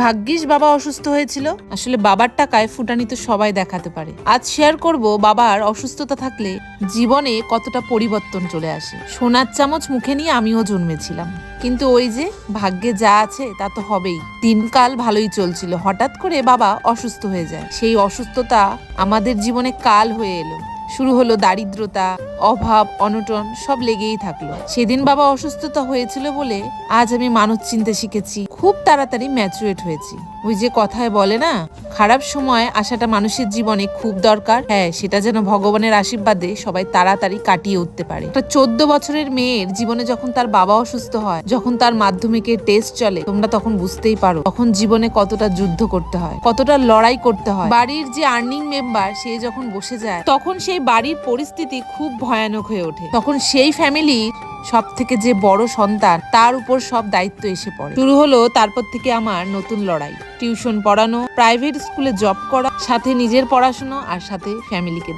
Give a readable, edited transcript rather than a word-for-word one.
ভাগ্যিস বাবা অসুস্থ হয়েছিল। আসলে বাবার টাকায় ফুটানি তো সবাই দেখাতে পারে। আজ শেয়ার করব বাবার অসুস্থতা থাকলে জীবনে কতটা পরিবর্তন চলে আসে। সোনার চামচ মুখে নিয়ে আমিও জন্মেছিলাম, কিন্তু ওই যে ভাগ্যে যা আছে তা তো হবেই। দিনকাল ভালোই চলছিল, হঠাৎ করে বাবা অসুস্থ হয়ে যায়। সেই অসুস্থতা আমাদের জীবনে কাল হয়ে এলো। শুরু হলো দারিদ্রতা, অভাব, অনটন, সব লেগেই থাকলো। সেদিন বাবা অসুস্থতা হয়েছিল বলে আজ আমি মানুষ চিনতে শিখেছি, খুব তাড়াতাড়ি ম্যাচুরেট হয়েছি। ওই যে কথায় বলে না, খারাপ সময় আসাটা মানুষের জীবনে খুব দরকার। হ্যাঁ, সেটা যেন ভগবানের আশীর্বাদে সবাই তাড়াতাড়ি কাটিয়ে উঠতে পারে। একটা 14 বছরের মেয়ের জীবনে যখন তার বাবা অসুস্থ হয়, যখন তার মাধ্যমিকের টেস্ট চলে, তোমরা তখন বুঝতেই পারো তখন জীবনে কতটা যুদ্ধ করতে হয়, কতটা লড়াই করতে হয়। বাড়ির যে আর্নিং মেম্বার সে যখন বসে যায়, তখন সেই বাড়ির পরিস্থিতি খুব ভয়ানক হয়ে ওঠে। তখন সেই ফ্যামিলির সব থেকে যে বড় সন্তান, তার উপর সব দায়িত্ব এসে পড়ে। শুরু হলো তারপর থেকে আমার নতুন লড়াই। টিউশন পড়ানো, প্রাইভেট স্কুলে জব করা, সাথে নিজের পড়াশোনা আর সাথে ফ্যামিলিকে